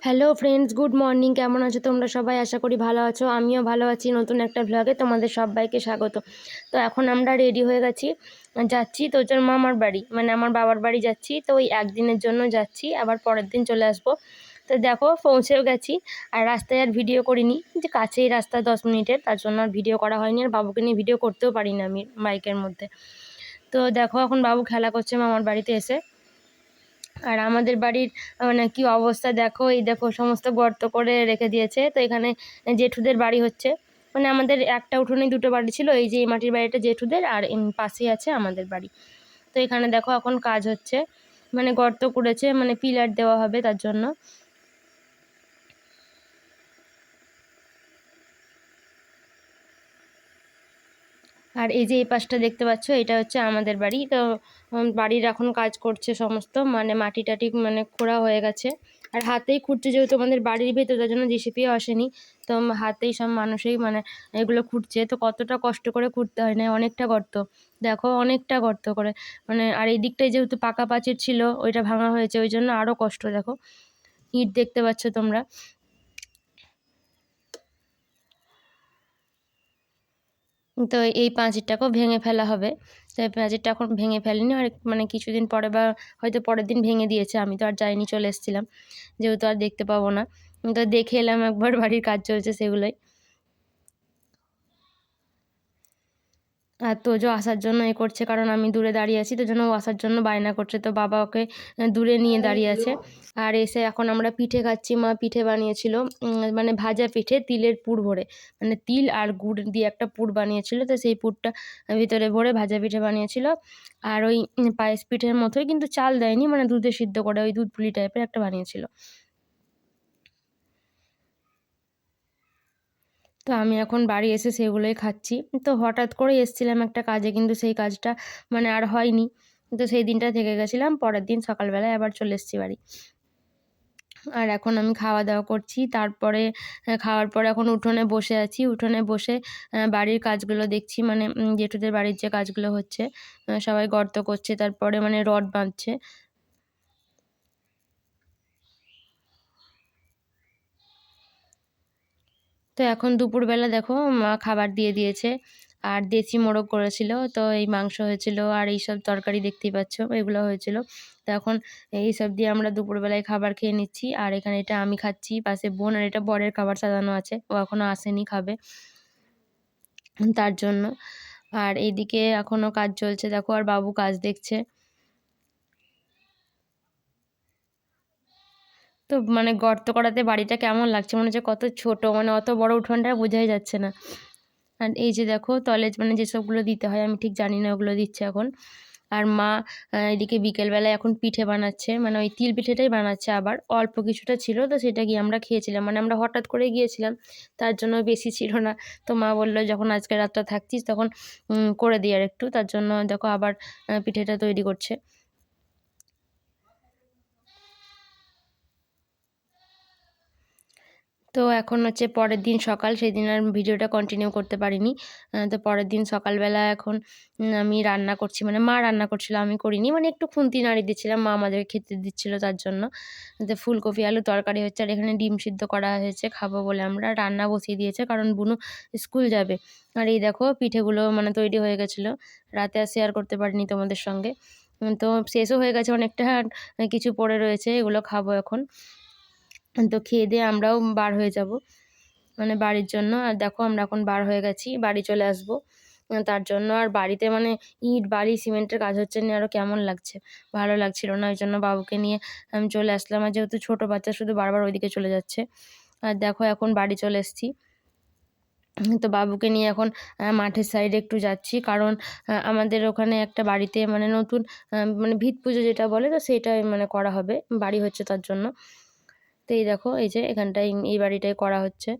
Hello friends, good morning. কেমন আছো তোমরা সবাই? আশা করি ভালো আছো। আমিও ভালো আছি। নতুন একটা ভ্লগে তোমাদের সবাইকে স্বাগত। তো এখন আমরা রেডি হয়ে গেছি, যাচ্ছি তোর মামার বাড়ি, মানে আমার বাবার বাড়ি যাচ্ছি। তো ওই একদিনের জন্য যাচ্ছি, আবার পরের দিন চলে আসবো। তো দেখো পৌঁছেও গেছি। আর রাস্তায় আর ভিডিও করিনি, যে কাছেই রাস্তা 10 মিনিটের, তার জন্য আর ভিডিও করা হয়নি। আর বাবুকে নিয়ে ভিডিও করতেও পারি না আমি বাইকের মধ্যে। তো দেখো এখন বাবু খেলা করছে মামার বাড়িতে এসে। আর আমাদের বাড়ির মানে কি অবস্থা দেখো, এই দেখো সমস্ত গর্ত করে রেখে দিয়েছে। তো এখানে জেঠুদের বাড়ি হচ্ছে, মানে আমাদের একটা উঠোনে দুটো বাড়ি ছিল। এই যে এই মাটির বাড়িটা জেঠুদের, আর পাশেই আছে আমাদের বাড়ি। তো এখানে দেখো এখন কাজ হচ্ছে, মানে গর্ত করেছে, মানে পিলার দেওয়া হবে তার জন্য। আর এই যে এই পাশটা দেখতে পাচ্ছ, এটা হচ্ছে আমাদের বাড়ি। তো বাড়ির এখন কাজ করছে সমস্ত, মানে মাটি টাটি মানে খোঁড়া হয়ে গেছে। আর হাতেই খুঁড়ছে, যেহেতু আমাদের বাড়ির ভেতর, তার জন্য জেসিপিও আসেনি। তো হাতেই সব মানুষই মানে এগুলো খুঁড়ছে। তো কতটা কষ্ট করে খুঁড়তে হয় না, অনেকটা গর্ত দেখো, অনেকটা গর্ত করে। মানে আর এই দিকটায় যেহেতু পাকা পাঁচির ছিল, ওইটা ভাঙা হয়েছে, ওই জন্য আরও কষ্ট। দেখো ইট দেখতে পাচ্ছ তোমরা। তো এই পাঁচিরটাকেও ভেঙে ফেলা হবে। তো এই পাঁচিরটা এখন ভেঙে ফেলেনি, আর মানে কিছুদিন পরে বা হয়তো পরের দিন ভেঙে দিয়েছে। আমি তো আর যাইনি, চলে এসেছিলাম, যেহেতু আর দেখতে পাবো না। তো দেখে এলাম একবার বাড়ির কাজ চলছে সেগুলোই। আর তোজো আসার জন্য এ করছে, কারণ আমি দূরে দাঁড়িয়ে আছি, তো জন্য ও আসার জন্য বায়না করছে। তো বাবা ওকে দূরে নিয়ে দাঁড়িয়ে আছে। আর এসে এখন আমরা পিঠে খাচ্ছি। মা পিঠে বানিয়েছিল, মানে ভাজা পিঠে, তিলের পুর ভরে, মানে তিল আর গুড় দিয়ে একটা পুর বানিয়েছিল। তো সেই পুরটা ভিতরে ভরে ভাজা পিঠে বানিয়েছিল। আর ওই পায়েস পিঠের মতোই, কিন্তু চাল দেয়নি, মানে দুধে সিদ্ধ করে ওই দুধ পুলি টাইপের একটা বানিয়েছিল। তো আমি এখন বাড়ি এসে সেগুলোই খাচ্ছি। তো হঠাৎ করে এসেছিলাম একটা কাজে, কিন্তু সেই কাজটা মানে আর হয়নি। তো সেই দিনটা থেকে গেছিলাম, পরের দিন সকালবেলায় আবার চলে এসেছি বাড়ি। আর এখন আমি খাওয়া দাওয়া করছি। তারপরে খাওয়ার পরে এখন উঠোনে বসে আছি। উঠোনে বসে বাড়ির কাজগুলো দেখছি, মানে জেঠুদের বাড়ির যে কাজগুলো হচ্ছে। সবাই গর্ত করছে, তারপরে মানে রড বাঁধছে। তো এখন দুপুরবেলা দেখো মা খাবার দিয়ে দিয়েছে। আর দেশি মোরগ করেছিল, তো এই মাংস হয়েছিল, আর এইসব তরকারি দেখতেই পাচ্ছ, এগুলো হয়েছিল। তো এখন এইসব দিয়ে আমরা দুপুরবেলায় খাবার খেয়ে নিচ্ছি। আর এখানে এটা আমি খাচ্ছি, পাশে বোন, আর এটা বরের খাবার সাজানো আছে, ও এখনও আসেনি, খাবে তার জন্য। আর এইদিকে এখনও কাজ চলছে দেখো, আর বাবু কাজ দেখছে। তো মানে গর্ত করাতে বাড়িটা কেমন লাগছে, মনে হচ্ছে কত ছোট, মানে অত বড় উঠোনটা বোঝাই যাচ্ছে না। আর এই যে দেখো তলে মানে যেসবগুলো দিতে হয়, আমি ঠিক জানি না, ওগুলো দিচ্ছে এখন। আর মা এদিকে বিকেলবেলায় এখন পিঠে বানাচ্ছে, মানে ওই তিল পিঠেটাই বানাচ্ছে। আবার অল্প কিছুটা ছিল, তো সেটা গিয়ে আমরা খেয়েছিলাম, মানে আমরা হঠাৎ করে গিয়েছিলাম, তার জন্য বেশি ছিল না। তো মা বললো যখন আজকে রাতটা থাকছিস, তখন করে দিই আর একটু, তার জন্য দেখো আবার পিঠেটা তৈরি করছে। তো এখন হচ্ছে পরের দিন সকাল, সেই দিন আর ভিডিওটা কন্টিনিউ করতে পারিনি। তো পরের দিন সকালবেলা এখন আমি রান্না করছি, মানে মা রান্না করছিল, আমি করিনি, মানে একটু খুন্তি নাড়িয়ে দিচ্ছিলাম, মা আমাদের খেতে দিচ্ছিল তার জন্য। তো ফুলকপি আলু তরকারি হচ্ছে, আর এখানে ডিম সিদ্ধ করা হয়েছে, খাবো বলে আমরা রান্না বসিয়ে দিয়েছে, কারণ বুনু স্কুল যাবে। আর এই দেখো পিঠেগুলো মানে তৈরি হয়ে গেছিলো, রাতে আর শেয়ার করতে পারিনি তোমাদের সঙ্গে। তো শেষও হয়ে গেছে অনেকটা, আর কিছু পড়ে রয়েছে, এগুলো খাবো এখন। তো খেয়ে দিয়ে আমরাও বার হয়ে যাব, মানে বাড়ির জন্য। আর দেখো আমরা এখন বার হয়ে গেছি, বাড়ি চলে আসবো। তার জন্য আর বাড়িতে মানে ইট বালি সিমেন্টের কাজ হচ্ছে না, আরও কেমন লাগছে, ভালো লাগছিল না। ওই জন্য বাবুকে নিয়ে আমি চলে আসলাম। আর যেহেতু ছোটো বাচ্চা, শুধু বারবার ওইদিকে চলে যাচ্ছে। আর দেখো এখন বাড়ি চলে এসেছি। তো বাবুকে নিয়ে এখন মাঠের সাইডে একটু যাচ্ছি, কারণ আমাদের ওখানে একটা বাড়িতে মানে নতুন মানে ভিত পুজো যেটা বলে, তো সেটাই মানে করা হবে, বাড়ি হচ্ছে তার জন্য। তো এই দেখো এই যে এখানটায় এই বাড়িটাই করা হচ্ছে,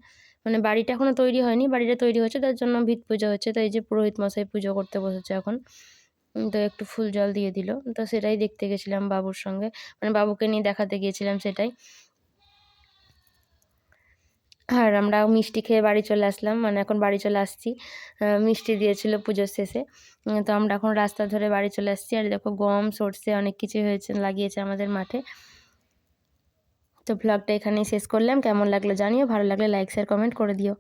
মানে বাড়িটা এখনো তৈরি হয়নি, বাড়িটা তৈরি হচ্ছে, তার জন্য ভিত পুজো হচ্ছে। তো এই যে পুরোহিত মশাই পুজো করতে বসেছে এখন। তো একটু ফুল জল দিয়ে দিল, তো সেটাই দেখতে গেছিলাম বাবুর সঙ্গে, মানে বাবুকে নিয়ে দেখাতে গিয়েছিলাম সেটাই। আর আমরা মিষ্টি খেয়ে বাড়ি চলে আসলাম, মানে এখন বাড়ি চলে আসছি। মিষ্টি দিয়েছিল পুজোর শেষে। তো আমরা এখন রাস্তা ধরে বাড়ি চলে আসছি। আর দেখো গম সর্ষে অনেক কিছুই হয়েছে, লাগিয়েছে আমাদের মাঠে। তো ব্লগটা এখানেই শেষ করলাম। কেমন লাগলো জানিও, ভালো লাগলে লাইক শেয়ার কমেন্ট করে দিও।